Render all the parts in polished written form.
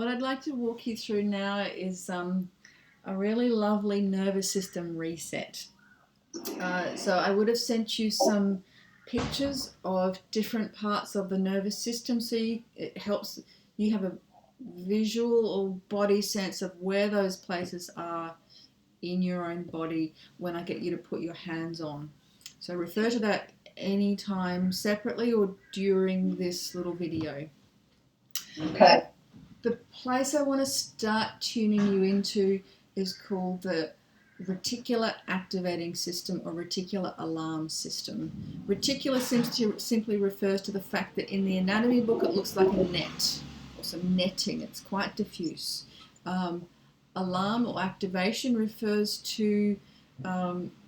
What I'd like to walk you through now is a really lovely nervous system reset. So I would have sent you some pictures of different parts of the nervous system, so it helps you have a visual or body sense of where those places are in your own body when I get you to put your hands on. So refer to that anytime separately or during this little video. Okay. The place I want to start tuning you into is called the Reticular Activating System or Reticular Alarm System. Reticular simply refers to the fact that in the anatomy book it looks like a net or some netting. It's quite diffuse. Alarm or activation refers to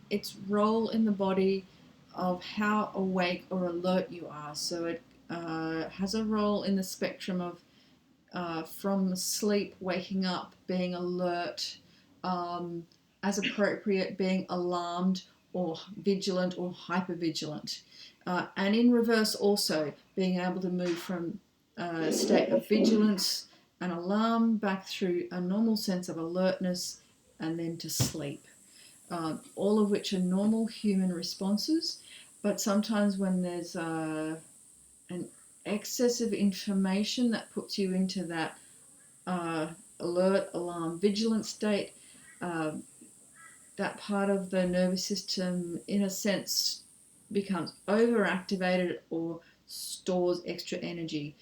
its role in the body of how awake or alert you are. So it has a role in the spectrum of from sleep, waking up, being alert, as appropriate, being alarmed or vigilant or hypervigilant. And in reverse also, being able to move from a state of vigilance and alarm back through a normal sense of alertness and then to sleep. All of which are normal human responses, but sometimes when there's an excessive information that puts you into that alert, alarm, vigilant state, that part of the nervous system, in a sense, becomes overactivated or stores extra energy.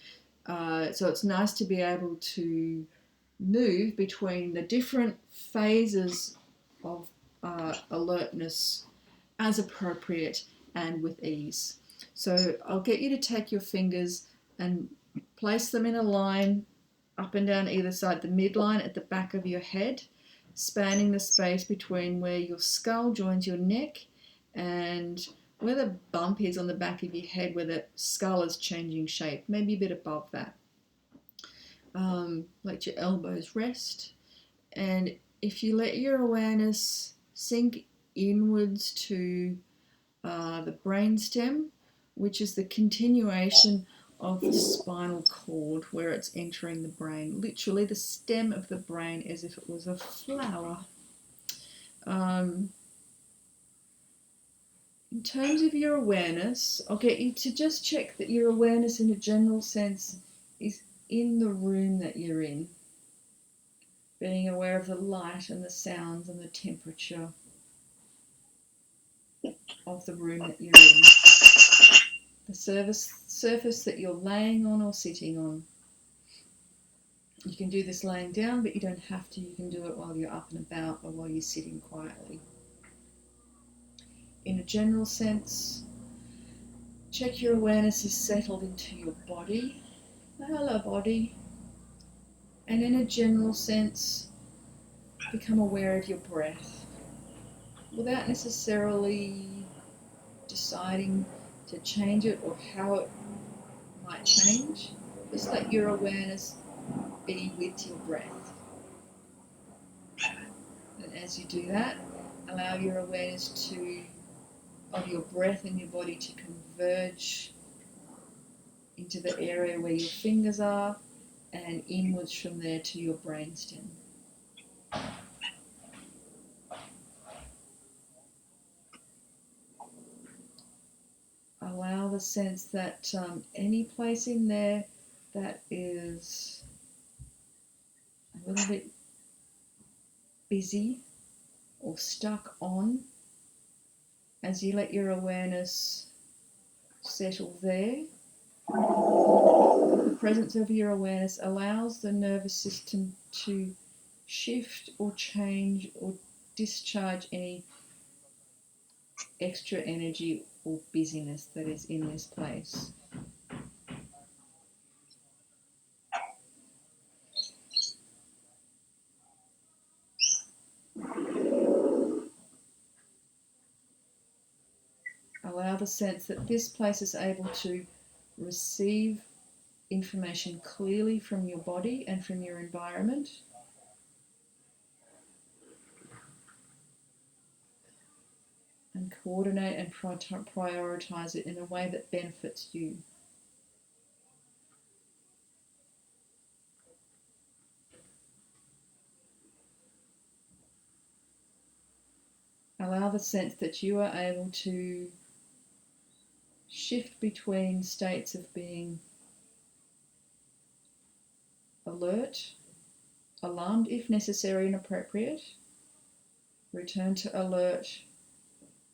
So it's nice to be able to move between the different phases of alertness as appropriate and with ease. So I'll get you to take your fingers and place them in a line up and down either side, the midline at the back of your head, spanning the space between where your skull joins your neck and where the bump is on the back of your head, where the skull is changing shape, maybe a bit above that. Let your elbows rest, and if you let your awareness sink inwards to the brainstem, which is the continuation of the spinal cord where it's entering the brain. Literally the stem of the brain as if it was a flower. In terms of your awareness, I'll get you to just check that your awareness in a general sense is in the room that you're in. Being aware of the light and the sounds and the temperature of the room that you're in. The surface that you're laying on or sitting on. You can do this laying down, but you don't have to. You can do it while you're up and about or while you're sitting quietly. In a general sense, check your awareness is settled into your body. Hello, body. And in a general sense, become aware of your breath without necessarily deciding to change it or how it might change. Just let your awareness be with your breath. And as you do that, allow your awareness of your breath and your body to converge into the area where your fingers are and inwards from there to your brainstem. Allow the sense that any place in there that is a little bit busy or stuck on, as you let your awareness settle there, the presence of your awareness allows the nervous system to shift or change or discharge any extra energy or busyness that is in this place. Allow the sense that this place is able to receive information clearly from your body and from your environment. And coordinate and prioritize it in a way that benefits you. Allow the sense that you are able to shift between states of being alert, alarmed if necessary and appropriate, return to alert,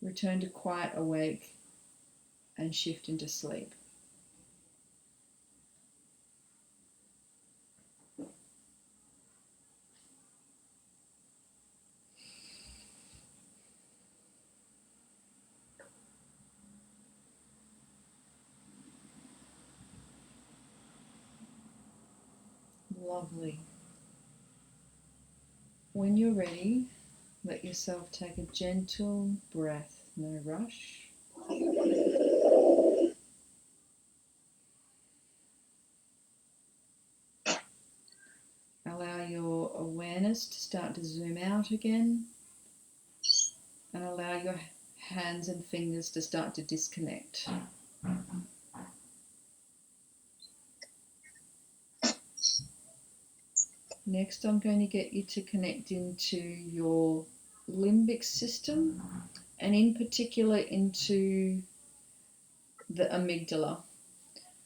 return to quiet, awake, and shift into sleep. Lovely. When you're ready, let yourself take a gentle breath, no rush. Allow your awareness to start to zoom out again, and allow your hands and fingers to start to disconnect. Next, I'm going to get you to connect into your limbic system, and in particular into the amygdala.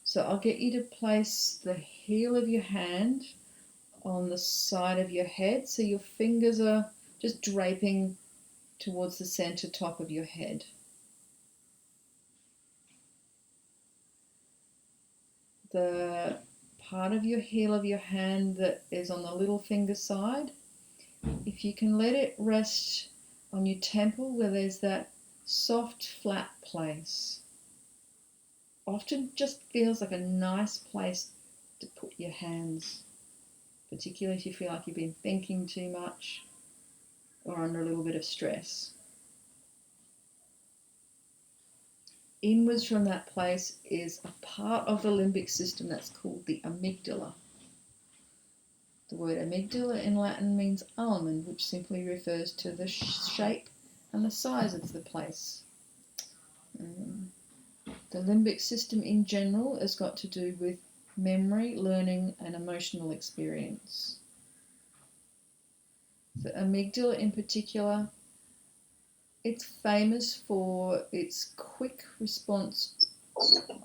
So I'll get you to place the heel of your hand on the side of your head, so your fingers are just draping towards the center top of your head. The part of your heel of your hand that is on the little finger side, if you can let it rest on your temple where there's that soft, flat place, often just feels like a nice place to put your hands, particularly if you feel like you've been thinking too much or under a little bit of stress. Inwards from that place is a part of the limbic system that's called the amygdala. The word amygdala in Latin means almond, which simply refers to the shape and the size of the place. The limbic system in general has got to do with memory, learning, and emotional experience. The amygdala in particular, it's famous for its quick response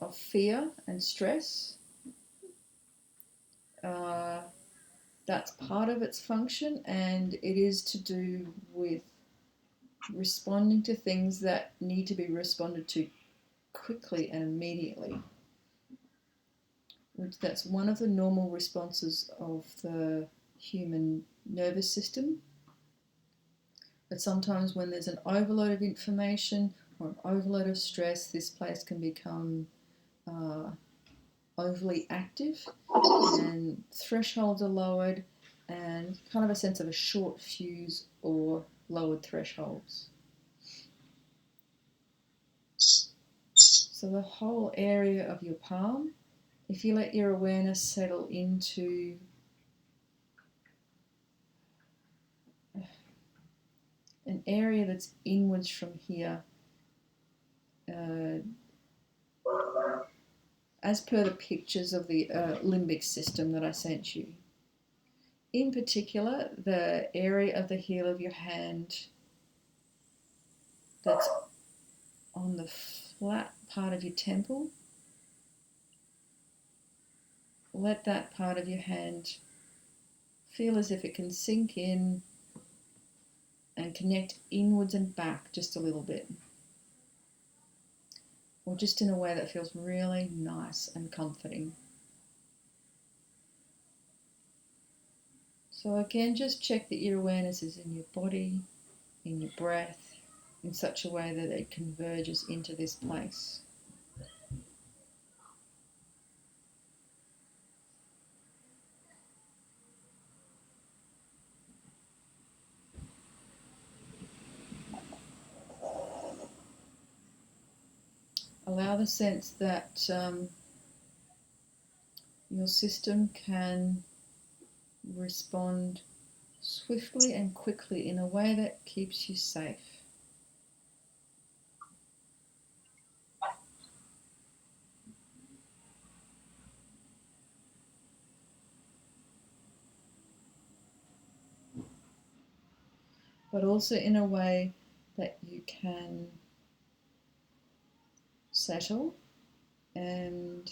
of fear and stress. That's part of its function, and it is to do with responding to things that need to be responded to quickly and immediately. That's one of the normal responses of the human nervous system. But sometimes when there's an overload of information or an overload of stress, this place can become overly active, and thresholds are lowered, and kind of a sense of a short fuse or lowered thresholds. So the whole area of your palm, if you let your awareness settle into an area that's inwards from here, as per the pictures of the limbic system that I sent you. In particular, the area of the heel of your hand that's on the flat part of your temple, let that part of your hand feel as if it can sink in and connect inwards and back just a little bit, or just in a way that feels really nice and comforting. So again, just check that your awareness is in your body, in your breath, in such a way that it converges into this place. Allow the sense that your system can respond swiftly and quickly in a way that keeps you safe. But also in a way that you can settle and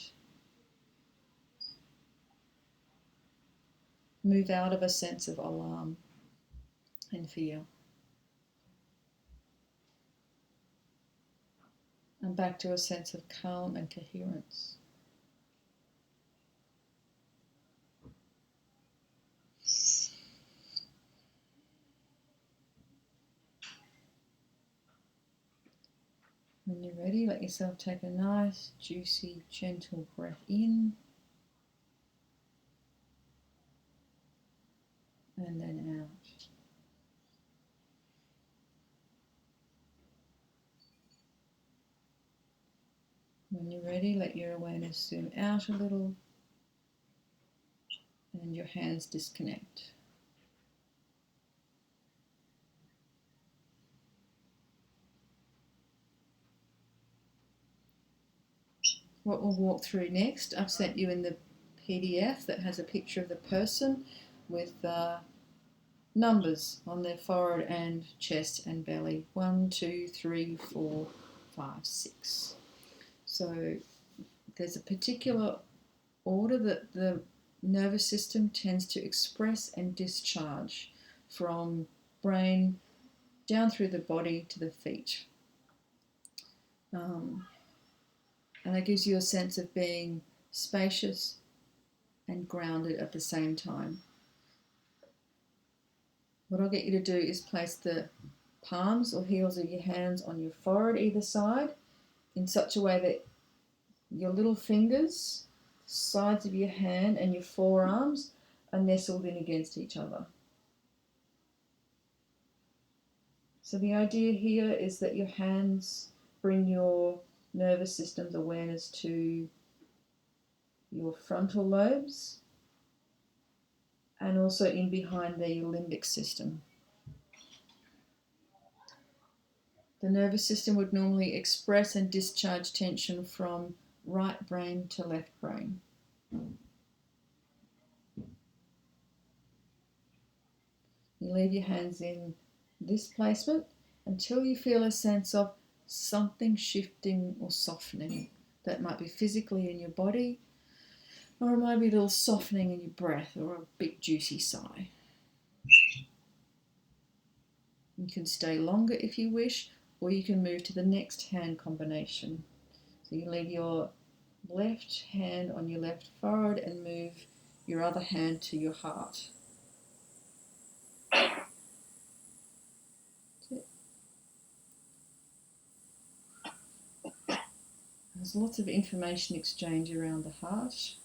move out of a sense of alarm and fear. And back to a sense of calm and coherence. When you're ready, let yourself take a nice, juicy, gentle breath in and then out. When you're ready, let your awareness zoom out a little and your hands disconnect. What we'll walk through next, I've sent you in the PDF that has a picture of the person with numbers on their forehead and chest and belly. 1, 2, 3, 4, 5, 6. So there's a particular order that the nervous system tends to express and discharge from brain down through the body to the feet. And that gives you a sense of being spacious and grounded at the same time. What I'll get you to do is place the palms or heels of your hands on your forehead either side in such a way that your little fingers, sides of your hand and your forearms are nestled in against each other. So the idea here is that your hands bring your nervous system's awareness to your frontal lobes and also in behind there your limbic system. The nervous system would normally express and discharge tension from right brain to left brain. You leave your hands in this placement until you feel a sense of something shifting or softening. That might be physically in your body, or it might be a little softening in your breath or a big juicy sigh. You can stay longer if you wish, or you can move to the next hand combination. So you leave your left hand on your left forehead and move your other hand to your heart. There's lots of information exchange around the heart.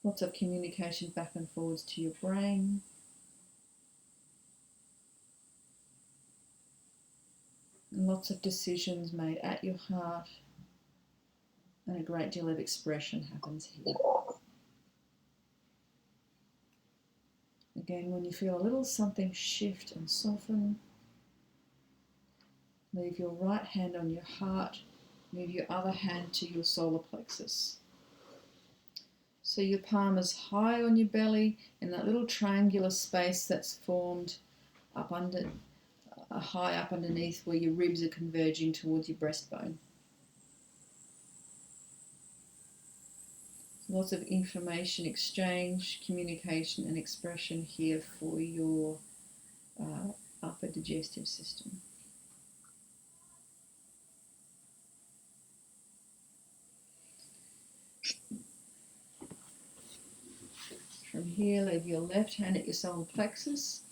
Lots of communication back and forwards to your brain. And lots of decisions made at your heart. And a great deal of expression happens here. Again, when you feel a little something shift and soften, leave your right hand on your heart, move your other hand to your solar plexus. So your palm is high on your belly in that little triangular space that's formed up under, high up underneath where your ribs are converging towards your breastbone. Lots of information exchange, communication and expression here for your upper digestive system. From here, leave your left hand at your solar plexus,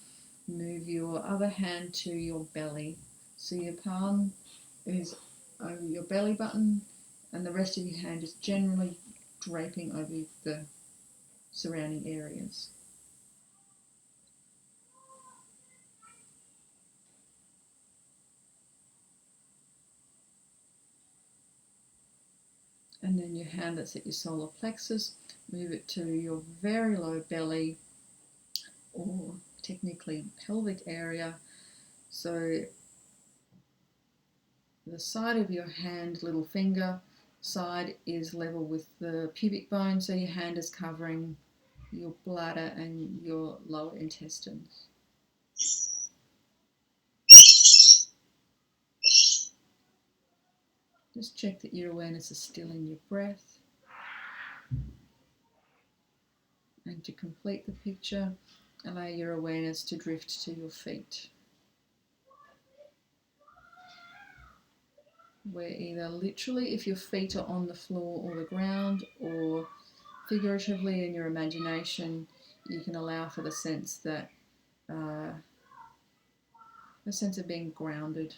move your other hand to your belly. So your palm is over your belly button and the rest of your hand is generally draping over the surrounding areas. And then your hand that's at your solar plexus, move it to your very low belly or technically pelvic area. So the side of your hand, little finger side, is level with the pubic bone, so your hand is covering your bladder and your lower intestines. Just check that your awareness is still in your breath. And to complete the picture, allow your awareness to drift to your feet, where either literally if your feet are on the floor or the ground, or figuratively in your imagination, you can allow for the sense that the sense of being grounded.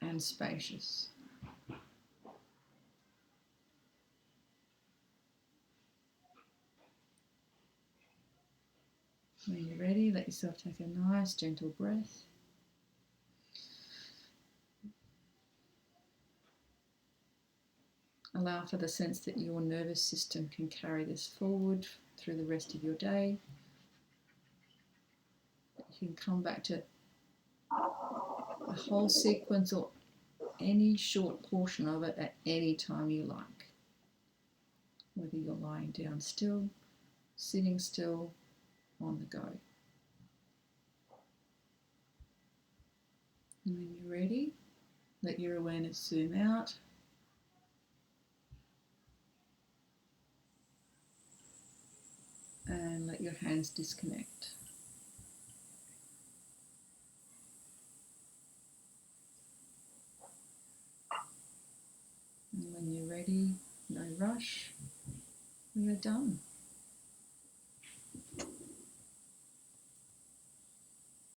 And spacious. When you're ready, let yourself take a nice gentle breath. Allow for the sense that your nervous system can carry this forward through the rest of your day. You can come back to the whole sequence or any short portion of it at any time you like. Whether you're lying down still, sitting still, on the go. And when you're ready, let your awareness zoom out. And let your hands disconnect. And when you're ready, no rush, we are done.